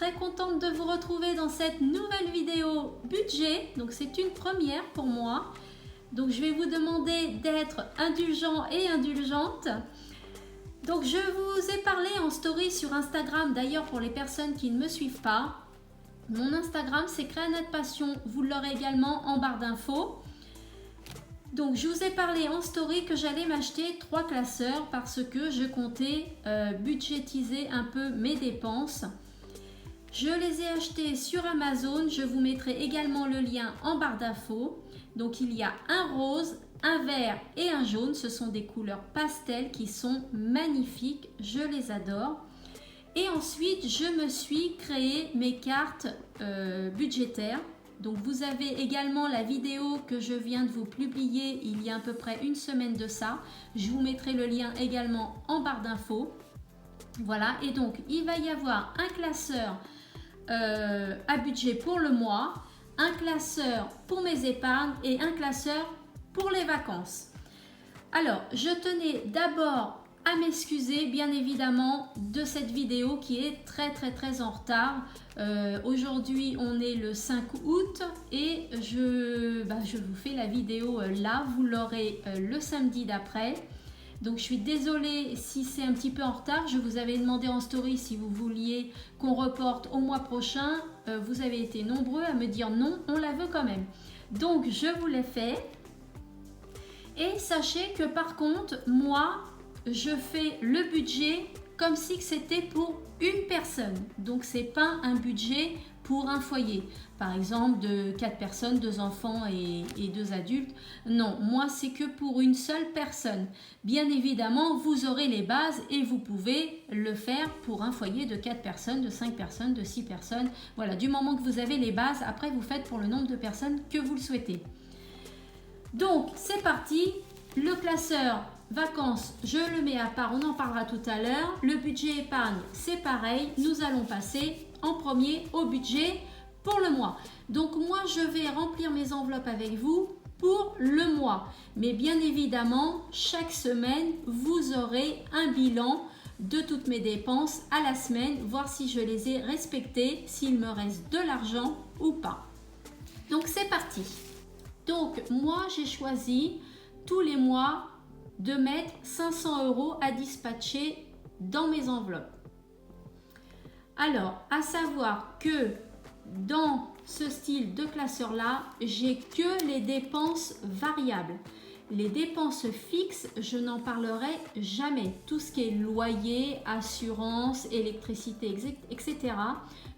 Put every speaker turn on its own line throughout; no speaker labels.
très contente de vous retrouver dans cette nouvelle vidéo budget. Donc c'est une première pour moi. Donc je vais vous demander d'être indulgent et indulgente. Donc je vous ai parlé en story sur Instagram, d'ailleurs pour les personnes qui ne me suivent pas. Mon Instagram c'est Créanette Passion, vous l'aurez également en barre d'infos. Donc je vous ai parlé en story que j'allais m'acheter 3 classeurs parce que je comptais budgétiser un peu mes dépenses. Je les ai achetés sur Amazon, je vous mettrai également le lien en barre d'infos. Donc il y a un rose, un vert et un jaune, ce sont des couleurs pastel qui sont magnifiques, je les adore. Et ensuite je me suis créé mes cartes budgétaires. Donc vous avez également la vidéo que je viens de vous publier il y a à peu près une semaine de ça. Je vous mettrai le lien également en barre d'infos. Voilà, et donc il va y avoir un classeur à budget pour le mois, un classeur pour mes épargnes et un classeur pour les vacances. Alors, je tenais d'abord à m'excuser bien évidemment de cette vidéo qui est très en retard. Aujourd'hui on est le 5 août et je vous fais la vidéo là, vous l'aurez le samedi d'après. Donc je suis désolée si c'est un petit peu en retard, je vous avais demandé en story si vous vouliez qu'on reporte au mois prochain. Vous avez été nombreux à me dire non, on la veut quand même. Donc je vous l'ai fait. Et sachez que par contre, moi, je fais le budget comme si c'était pour une personne. Donc c'est pas un budget pour un foyer. Par exemple de 4 personnes, 2 enfants et 2 adultes. Non, moi c'est que pour une seule personne. Bien évidemment, vous aurez les bases et vous pouvez le faire pour un foyer de 4 personnes, de 5 personnes, de 6 personnes. Voilà, du moment que vous avez les bases, après vous faites pour le nombre de personnes que vous le souhaitez. Donc c'est parti, le classeur vacances, je le mets à part, on en parlera tout à l'heure. Le budget épargne, c'est pareil, nous allons passer en premier au budget pour le mois. Donc moi je vais remplir mes enveloppes avec vous pour le mois. Mais bien évidemment, chaque semaine, vous aurez un bilan de toutes mes dépenses à la semaine, voir si je les ai respectées, s'il me reste de l'argent ou pas. Donc c'est parti. Donc moi j'ai choisi tous les mois de mettre 500 € à dispatcher dans mes enveloppes. Alors, à savoir que dans ce style de classeur là, j'ai que les dépenses variables. Les dépenses fixes, je n'en parlerai jamais. Tout ce qui est loyer, assurance, électricité, etc.,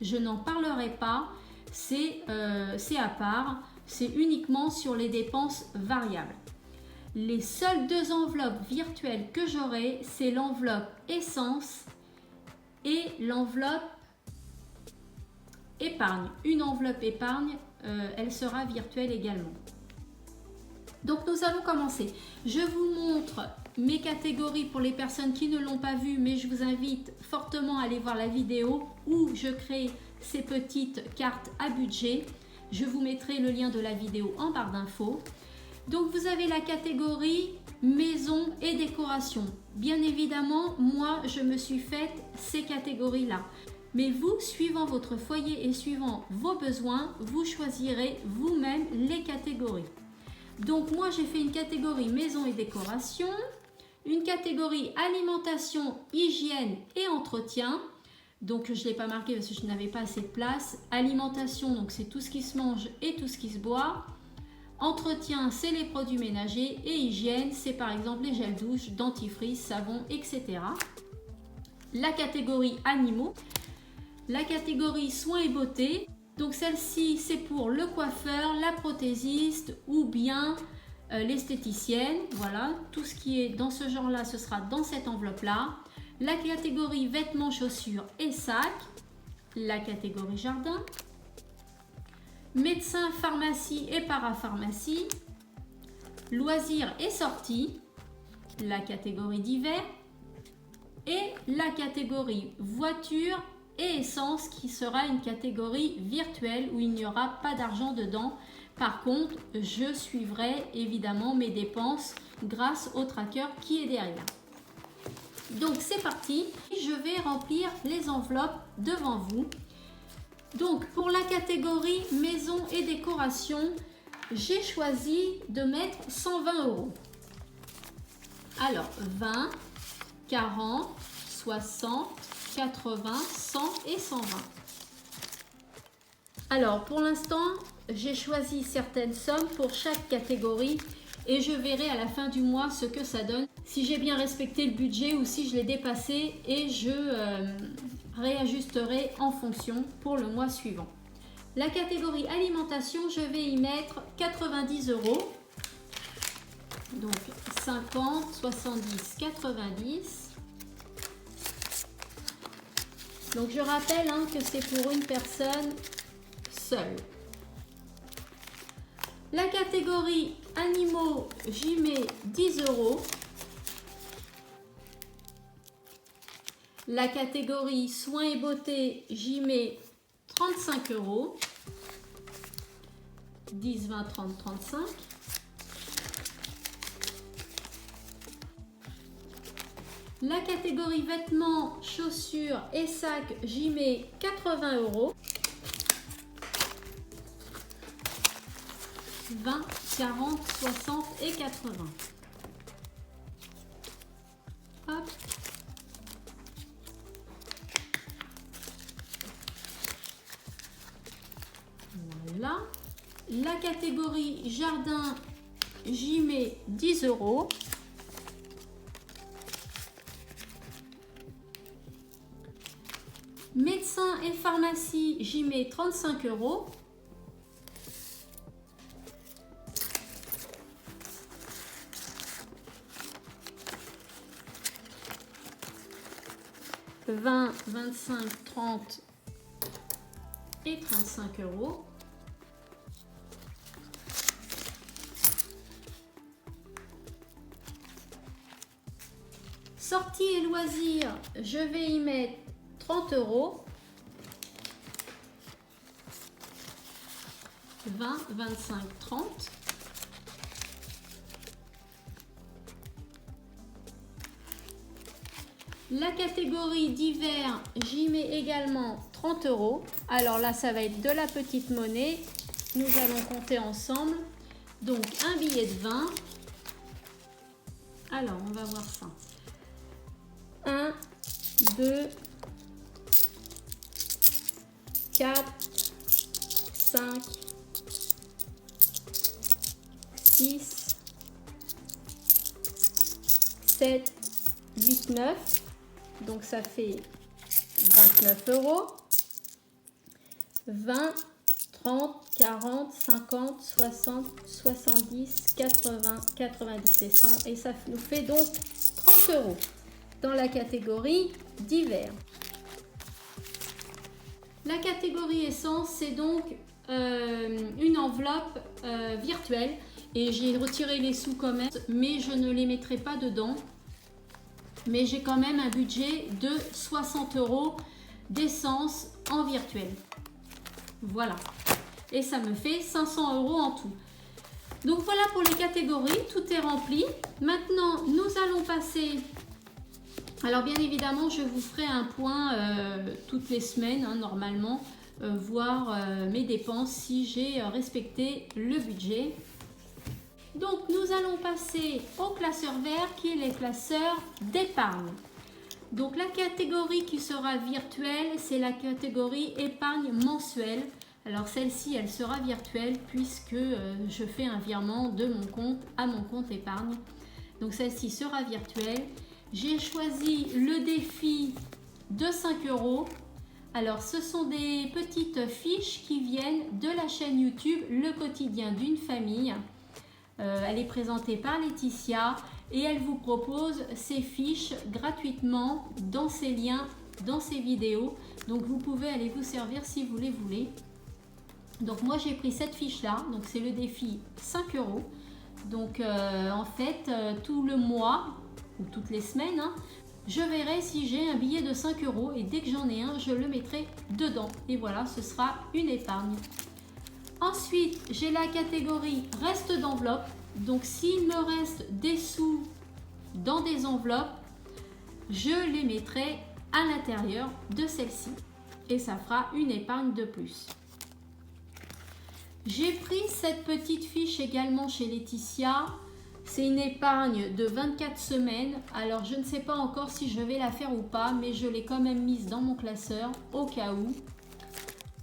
je n'en parlerai pas. C'est à part. C'est uniquement sur les dépenses variables. Les seules 2 enveloppes virtuelles que j'aurai, c'est l'enveloppe essence et l'enveloppe épargne. Une enveloppe épargne, elle sera virtuelle également. Donc nous allons commencer. Je vous montre mes catégories pour les personnes qui ne l'ont pas vu, mais je vous invite fortement à aller voir la vidéo où je crée ces petites cartes à budget. Je vous mettrai le lien de la vidéo en barre d'infos. Donc vous avez la catégorie maison et décoration. Bien évidemment, moi je me suis faite ces catégories-là. Mais vous, suivant votre foyer et suivant vos besoins, vous choisirez vous-même les catégories. Donc moi j'ai fait une catégorie maison et décoration, une catégorie alimentation, hygiène et entretien. Donc je ne l'ai pas marqué parce que je n'avais pas assez de place. Alimentation, donc c'est tout ce qui se mange et tout ce qui se boit. Entretien, c'est les produits ménagers et hygiène, c'est par exemple les gels douche, dentifrice, savon, etc. La catégorie animaux, la catégorie soins et beauté. Donc celle-ci, c'est pour le coiffeur, la prothésiste ou bien l'esthéticienne. Voilà, tout ce qui est dans ce genre-là, ce sera dans cette enveloppe-là. La catégorie vêtements, chaussures et sacs. La catégorie jardin. Médecin, pharmacie et parapharmacie, loisirs et sorties, la catégorie d'hiver et la catégorie voiture et essence qui sera une catégorie virtuelle où il n'y aura pas d'argent dedans. Par contre, je suivrai évidemment mes dépenses grâce au tracker qui est derrière. Donc c'est parti, je vais remplir les enveloppes devant vous. Donc pour la catégorie maison et décoration, j'ai choisi de mettre 120 €. Alors 20, 40, 60, 80, 100 et 120. Alors pour l'instant, j'ai choisi certaines sommes pour chaque catégorie et je verrai à la fin du mois ce que ça donne, si j'ai bien respecté le budget ou si je l'ai dépassé, et je réajusterai en fonction pour le mois suivant. La catégorie alimentation, je vais y mettre 90 €. Donc 50, 70, 90. Donc je rappelle que c'est pour une personne seule. La catégorie animaux, j'y mets 10 €. La catégorie soins et beauté, j'y mets 35 €. 10, 20, 30, 35. La catégorie vêtements, chaussures et sacs, j'y mets 80 €. 20, 40, 60 et 80. Hop. Voilà. La catégorie jardin, j'y mets 10 €. Médecin et pharmacie, j'y mets 35 €. « 20, 25, 30 et 35 €. Sorties et loisirs, je vais y mettre 30 €. 20, 25, 30. La catégorie d'hiver, j'y mets également 30 €. Alors là, ça va être de la petite monnaie. Nous allons compter ensemble. Donc, un billet de 20. Alors, on va voir ça. 1, 2, 4, 5, 6, 7, 8, 9. Donc ça fait 29 €. 20, 30, 40, 50, 60, 70, 80, 90 et 100. Et ça nous fait donc 30 € dans la catégorie d'hiver. La catégorie essence, c'est donc une enveloppe virtuelle. Et j'ai retiré les sous quand même, mais je ne les mettrai pas dedans. Mais j'ai quand même un budget de 60 € d'essence en virtuel. Voilà. Et ça me fait 500 € en tout. Donc voilà pour les catégories, tout est rempli. Maintenant, nous allons passer... Alors bien évidemment, je vous ferai un point toutes les semaines, normalement, voir mes dépenses si j'ai respecté le budget. Donc nous allons passer au classeur vert qui est les classeurs d'épargne. Donc la catégorie qui sera virtuelle, c'est la catégorie épargne mensuelle. Alors celle-ci, elle sera virtuelle puisque je fais un virement de mon compte à mon compte épargne. Donc celle-ci sera virtuelle. J'ai choisi le défi de 5 €. Alors ce sont des petites fiches qui viennent de la chaîne YouTube Le Quotidien d'une famille. Elle est présentée par Laetitia et elle vous propose ces fiches gratuitement dans ces liens, dans ces vidéos. Donc vous pouvez aller vous servir si vous les voulez. Donc moi j'ai pris cette fiche là, donc c'est le défi 5 €. Donc en fait tout le mois ou toutes les semaines, je verrai si j'ai un billet de 5 € et dès que j'en ai un, je le mettrai dedans. Et voilà, ce sera une épargne. Ensuite, j'ai la catégorie reste d'enveloppe. Donc, s'il me reste des sous dans des enveloppes, je les mettrai à l'intérieur de celle-ci. et ça fera une épargne de plus. J'ai pris cette petite fiche également chez Laetitia. C'est une épargne de 24 semaines. Alors, je ne sais pas encore si je vais la faire ou pas, mais je l'ai quand même mise dans mon classeur au cas où.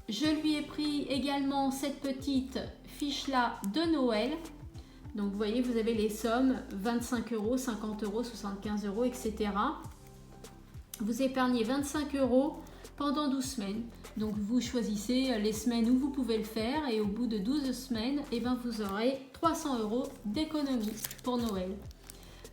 Je lui ai pris également cette petite fiche-là de Noël. Donc, vous voyez, vous avez les sommes 25 €, 50 €, 75 €, etc. Vous épargnez 25 € pendant 12 semaines. Donc, vous choisissez les semaines où vous pouvez le faire et au bout de 12 semaines, eh ben, vous aurez 300 € d'économie pour Noël.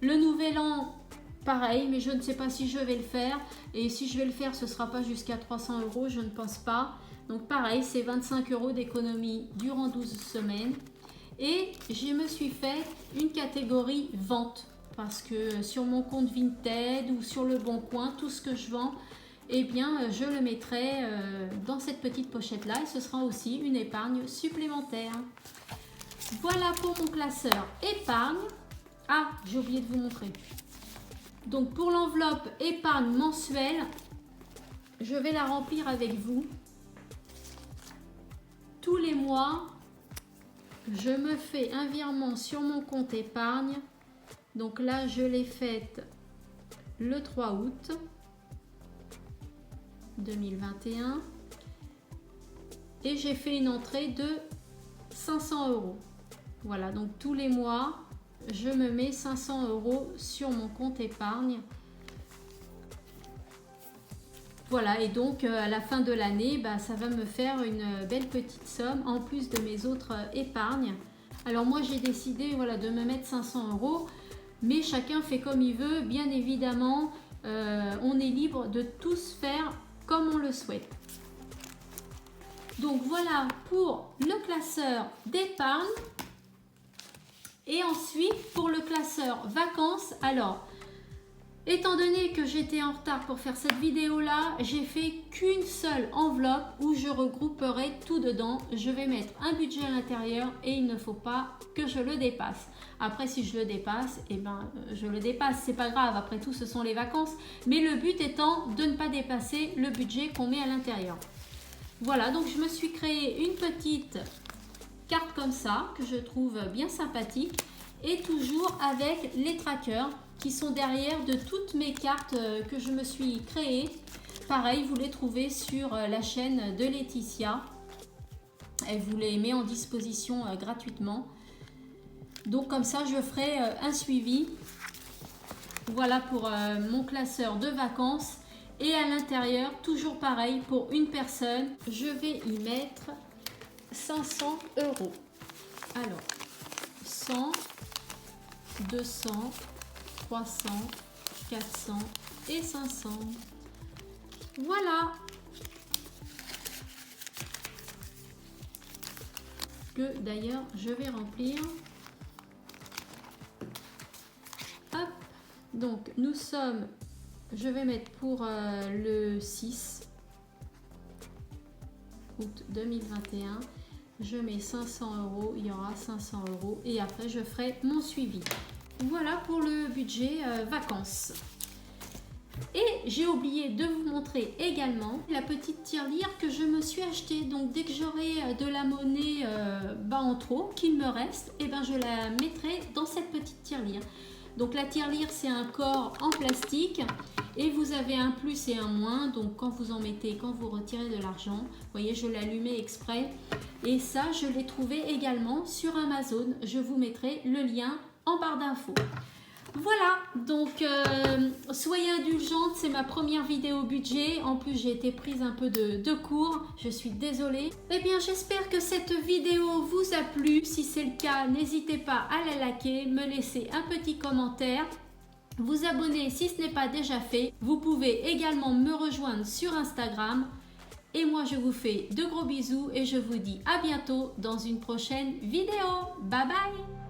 Le Nouvel An, pareil, mais je ne sais pas si je vais le faire. Et si je vais le faire, ce ne sera pas jusqu'à 300 €, je ne pense pas. Donc, pareil, c'est 25 € d'économie durant 12 semaines. Et je me suis fait une catégorie vente. Parce que sur mon compte Vinted ou sur le Bon Coin, tout ce que je vends, eh bien, je le mettrai dans cette petite pochette-là et ce sera aussi une épargne supplémentaire. Voilà pour mon classeur épargne. Ah, j'ai oublié de vous montrer. Donc, pour l'enveloppe épargne mensuelle, je vais la remplir avec vous. Tous les mois, je me fais un virement sur mon compte épargne. Donc là, je l'ai faite le 3 août 2021 et j'ai fait une entrée de 500 €. Voilà, donc tous les mois, je me mets 500 € sur mon compte épargne. Voilà, et donc à la fin de l'année, bah, ça va me faire une belle petite somme en plus de mes autres épargnes. Alors moi, j'ai décidé voilà, de me mettre 500 €. Mais chacun fait comme il veut, bien évidemment, on est libre de tous faire comme on le souhaite. Donc voilà pour le classeur d'épargne. Et ensuite, pour le classeur vacances, alors, étant donné que j'étais en retard pour faire cette vidéo-là, j'ai fait qu'une seule enveloppe où je regrouperai tout dedans. Je vais mettre un budget à l'intérieur et il ne faut pas que je le dépasse. Après, si je le dépasse, eh ben, je le dépasse, c'est pas grave. Après tout, ce sont les vacances. Mais le but étant de ne pas dépasser le budget qu'on met à l'intérieur. Voilà, donc je me suis créé une petite carte comme ça, que je trouve bien sympathique. Et toujours avec les trackers qui sont derrière de toutes mes cartes que je me suis créées. Pareil, vous les trouvez sur la chaîne de Laetitia. Elle vous les met en disposition gratuitement. Donc comme ça, je ferai un suivi. Voilà pour mon classeur de vacances. Et à l'intérieur, toujours pareil, pour une personne, je vais y mettre 500 €. Alors, 100, 200, 300, 400 et 500. Voilà. Que d'ailleurs, je vais remplir. Hop. Donc, nous sommes, je vais mettre pour le 6 août 2021. Je mets 500 €, il y aura 500 € et après je ferai mon suivi. Voilà pour le budget vacances. Et j'ai oublié de vous montrer également la petite tirelire que je me suis achetée. Donc dès que j'aurai de la monnaie en trop qu'il me reste, et ben je la mettrai dans cette petite tirelire. Donc la tirelire, c'est un corps en plastique et vous avez un plus et un moins. Donc quand vous en mettez, quand vous retirez de l'argent, vous voyez, je l'ai allumé exprès. Et ça, je l'ai trouvé également sur Amazon. Je vous mettrai le lien en barre d'infos. Voilà, donc soyez indulgente, c'est ma première vidéo budget. En plus, j'ai été prise un peu de court, je suis désolée. Eh bien, j'espère que cette vidéo vous a plu. Si c'est le cas, n'hésitez pas à la liker, me laisser un petit commentaire, vous abonner si ce n'est pas déjà fait. Vous pouvez également me rejoindre sur Instagram. Et moi, je vous fais de gros bisous et je vous dis à bientôt dans une prochaine vidéo. Bye bye!